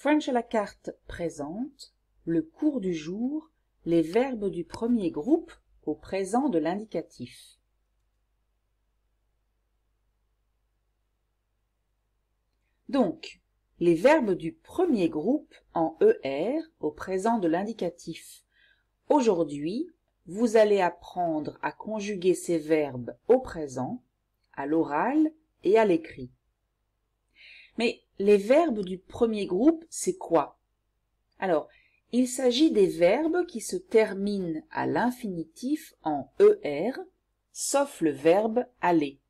French à la carte présente le cours du jour, les verbes du premier groupe au présent de l'indicatif. Donc, les verbes du premier groupe en ER au présent de l'indicatif. Aujourd'hui, vous allez apprendre à conjuguer ces verbes au présent, à l'oral et à l'écrit. Mais les verbes du premier groupe, c'est quoi? Alors, il s'agit des verbes qui se terminent à l'infinitif en ER, sauf le verbe aller.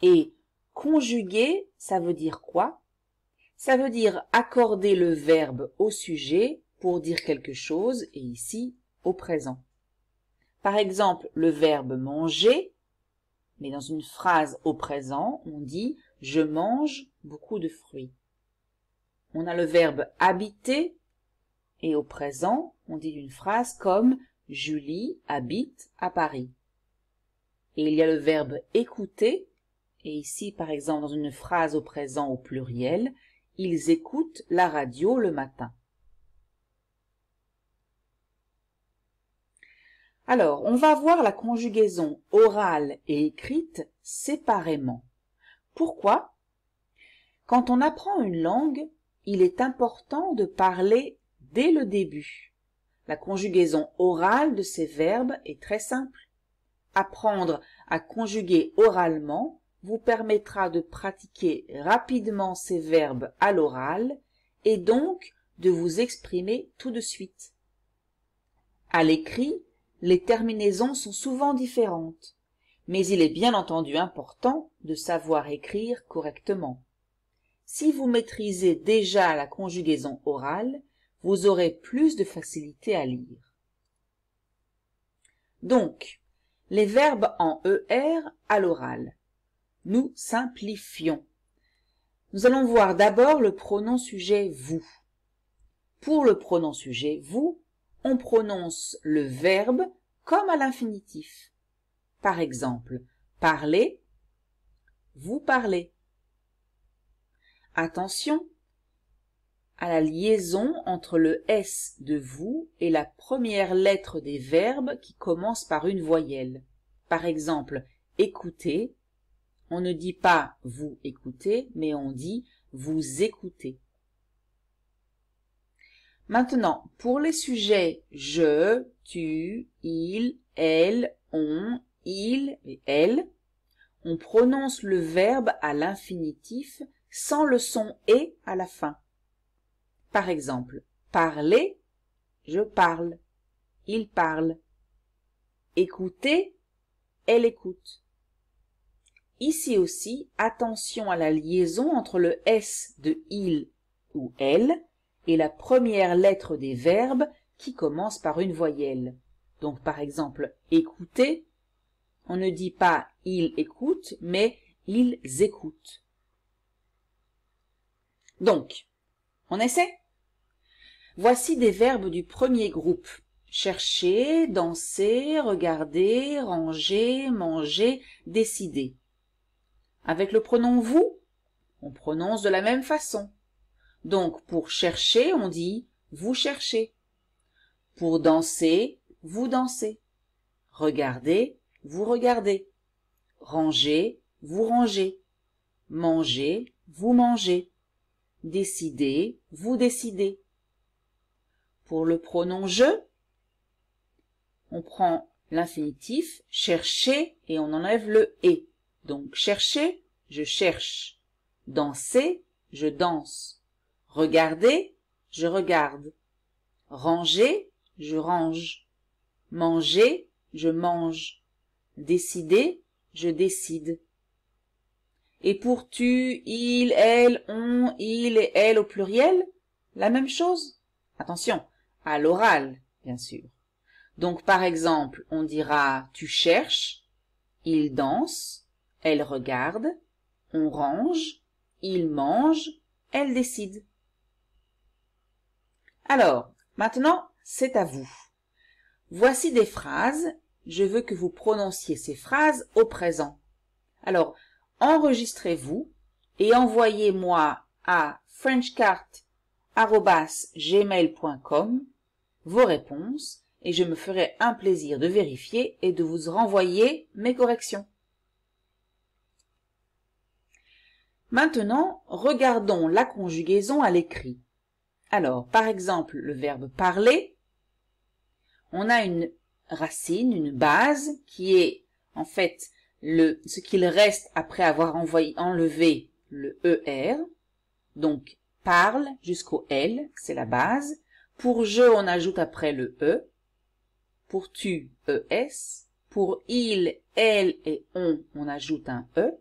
Et conjuguer, ça veut dire quoi? Ça veut dire accorder le verbe au sujet pour dire quelque chose, et ici, au présent. Par exemple, le verbe manger, mais dans une phrase au présent, on dit « je mange beaucoup de fruits ». On a le verbe habiter, et au présent, on dit une phrase comme « Julie habite à Paris ». Et il y a le verbe écouter, et ici, par exemple, dans une phrase au présent au pluriel, ils écoutent la radio le matin. Alors, on va voir la conjugaison orale et écrite séparément. Pourquoi? Quand on apprend une langue, il est important de parler dès le début. La conjugaison orale de ces verbes est très simple. Apprendre à conjuguer oralement vous permettra de pratiquer rapidement ces verbes à l'oral et donc de vous exprimer tout de suite. À l'écrit, les terminaisons sont souvent différentes, mais il est bien entendu important de savoir écrire correctement. Si vous maîtrisez déjà la conjugaison orale, vous aurez plus de facilité à lire. Donc, les verbes en ER à l'oral. Nous simplifions. Nous allons voir d'abord le pronom sujet « vous ». Pour le pronom sujet « vous », on prononce le verbe comme à l'infinitif. Par exemple, parler, vous parlez. Attention à la liaison entre le S de vous et la première lettre des verbes qui commence par une voyelle. Par exemple, écouter, on ne dit pas vous écoutez, mais on dit vous écoutez. Maintenant, pour les sujets je, tu, il, elle, on, il et elle, on prononce le verbe à l'infinitif sans le son « et » à la fin. Par exemple, parler, je parle, il parle. Écouter, elle écoute. Ici aussi, attention à la liaison entre le S de il ou elle et la première lettre des verbes qui commence par une voyelle. Donc, par exemple, écouter, on ne dit pas il écoute, mais ils écoutent. Donc, on essaie? Voici des verbes du premier groupe. Chercher, danser, regarder, ranger, manger, décider. Avec le pronom vous, on prononce de la même façon. Donc, pour chercher, on dit vous cherchez. Pour danser, vous dansez. Regarder, vous regardez. Ranger, vous rangez. Manger, vous mangez. Décider, vous décidez. Pour le pronom je, on prend l'infinitif chercher et on enlève le et. Donc chercher, je cherche. Danser, je danse. Regarder, je regarde. Ranger, je range. Manger, je mange. Décider, je décide. Et pour tu, il, elle, on, il et elle au pluriel, la même chose. Attention, à l'oral, bien sûr. Donc, par exemple, on dira tu cherches, il danse, elle regarde, on range, il mange, elle décide. Alors, maintenant, c'est à vous. Voici des phrases. Je veux que vous prononciez ces phrases au présent. Alors, enregistrez-vous et envoyez-moi à frenchcart@gmail.com vos réponses et je me ferai un plaisir de vérifier et de vous renvoyer mes corrections. Maintenant, regardons la conjugaison à l'écrit. Alors, par exemple, le verbe parler, on a une racine, une base, qui est en fait ce qu'il reste après avoir enlevé le ER. Donc, parle jusqu'au L, c'est la base. Pour je, on ajoute après le E. Pour tu, ES. Pour il, elle et on ajoute un E.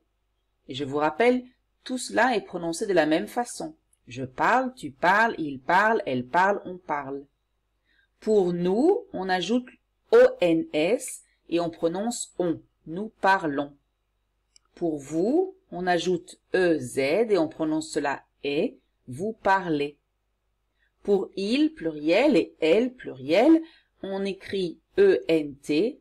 Et je vous rappelle, tout cela est prononcé de la même façon. Je parle, tu parles, il parle, elle parle, on parle. Pour nous, on ajoute ONS et on prononce on. Nous parlons. Pour vous, on ajoute EZ et on prononce cela est. Vous parlez. Pour il, pluriel, et elle, pluriel, on écrit ENT,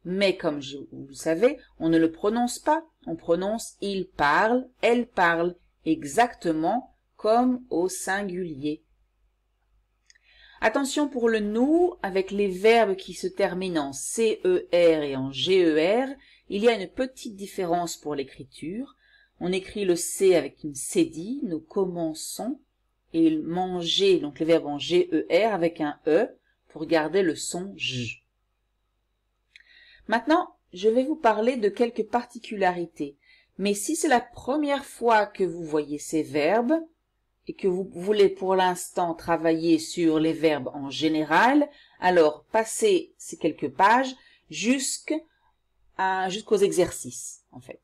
mais comme vous le savez, on ne le prononce pas. On prononce il parle, elle parle, exactement comme au singulier. Attention pour le nous, avec les verbes qui se terminent en CER et en GER, il y a une petite différence pour l'écriture. On écrit le C avec une cédille, nous commençons, et manger, donc le verbe en GER avec un E, pour garder le son J. Maintenant, je vais vous parler de quelques particularités. Mais si c'est la première fois que vous voyez ces verbes, et que vous voulez pour l'instant travailler sur les verbes en général, alors passez ces quelques pages jusqu'aux exercices, en fait.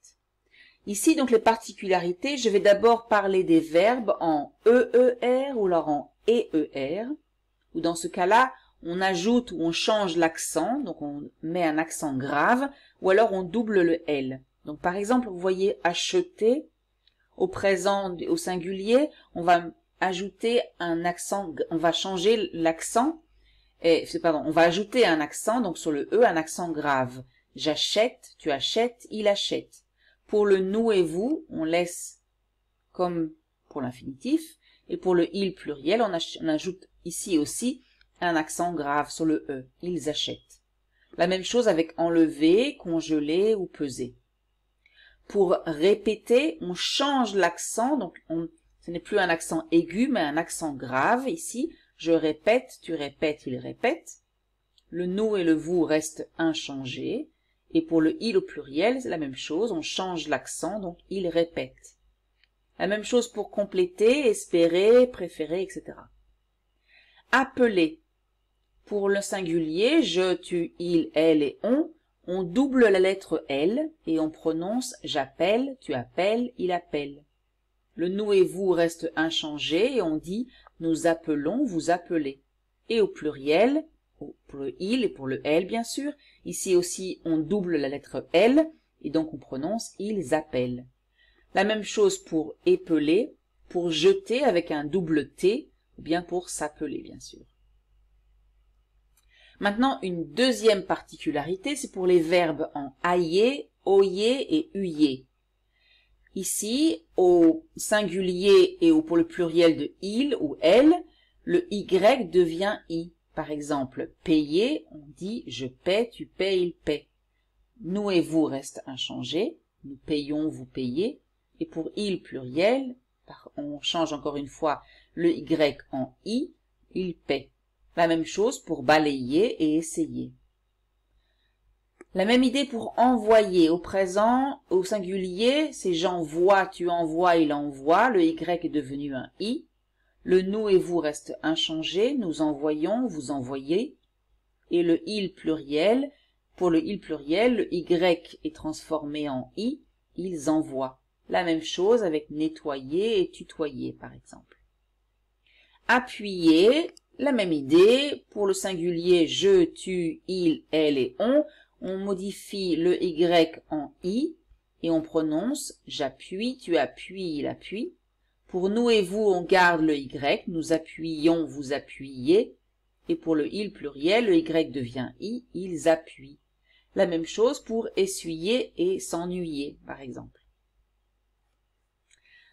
Ici, donc, les particularités, je vais d'abord parler des verbes en EER ou alors en EER, ou dans ce cas-là, on ajoute ou on change l'accent, donc on met un accent grave, ou alors on double le L. Donc, par exemple, vous voyez acheter, au présent, au singulier, on va ajouter un accent, on va changer l'accent, on va ajouter un accent, donc sur le E, un accent grave. J'achète, tu achètes, il achète. Pour le nous et vous, on laisse comme pour l'infinitif, et pour le il pluriel, on ajoute ici aussi un accent grave sur le E, ils achètent. La même chose avec enlever, congeler ou peser. Pour répéter, on change l'accent, donc ce n'est plus un accent aigu, mais un accent grave. Ici, je répète, tu répètes, il répète. Le nous et le vous restent inchangés. Et pour le il au pluriel, c'est la même chose, on change l'accent, donc il répète. La même chose pour compléter, espérer, préférer, etc. Appeler. Pour le singulier, je, tu, il, elle et on double la lettre L et on prononce j'appelle, tu appelles, il appelle. Le nous et vous restent inchangés et on dit nous appelons, vous appelez. Et au pluriel, pour le il et pour le elle bien sûr, ici aussi on double la lettre L et donc on prononce ils appellent. La même chose pour épeler, pour jeter avec un double T ou bien pour s'appeler bien sûr. Maintenant, une deuxième particularité, c'est pour les verbes en ailler, oyer et uyer. Ici, au singulier et pour le pluriel de il ou elle, le y devient i. Par exemple, payer, on dit je paie, tu paies, il paie. Nous et vous restent inchangés, nous payons, vous payez. Et pour il pluriel, on change encore une fois le y en i, il paie. La même chose pour balayer et essayer. La même idée pour envoyer. Au présent, au singulier, c'est j'envoie, tu envoies, il envoie. Le y est devenu un i. Le nous et vous reste inchangé. Nous envoyons, vous envoyez. Et le il pluriel, pour le il pluriel, le y est transformé en i. Ils envoient. La même chose avec nettoyer et tutoyer, par exemple. Appuyer. La même idée, pour le singulier je, tu, il, elle et on modifie le y en i et on prononce j'appuie, tu appuies, il appuie. Pour nous et vous, on garde le y, nous appuyons, vous appuyez. Et pour le il pluriel, le y devient i, ils appuient. La même chose pour essuyer et s'ennuyer, par exemple.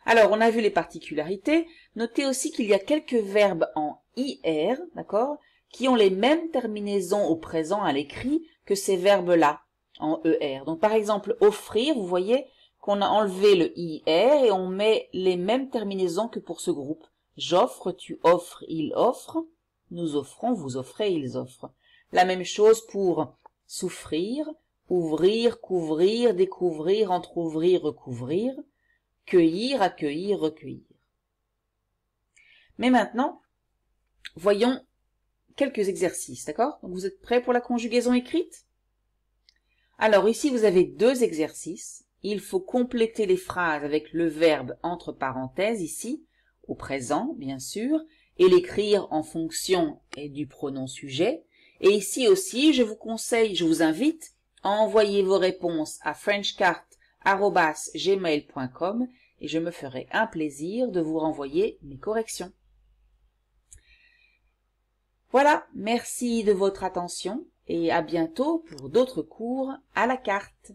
Alors, on a vu les particularités. Notez aussi qu'il y a quelques verbes en IR, d'accord, qui ont les mêmes terminaisons au présent à l'écrit que ces verbes-là, en ER. Donc, par exemple, offrir, vous voyez qu'on a enlevé le IR et on met les mêmes terminaisons que pour ce groupe. J'offre, tu offres, il offre, nous offrons, vous offrez, ils offrent. La même chose pour souffrir, ouvrir, couvrir, découvrir, entr'ouvrir, recouvrir, cueillir, accueillir, recueillir. Mais maintenant, voyons quelques exercices, d'accord? Donc vous êtes prêts pour la conjugaison écrite? Alors ici, vous avez 2 exercices. Il faut compléter les phrases avec le verbe entre parenthèses ici, au présent, bien sûr, et l'écrire en fonction du pronom sujet. Et ici aussi, je vous invite à envoyer vos réponses à frenchcart@gmail.com et je me ferai un plaisir de vous renvoyer mes corrections. Voilà, merci de votre attention et à bientôt pour d'autres cours à la carte.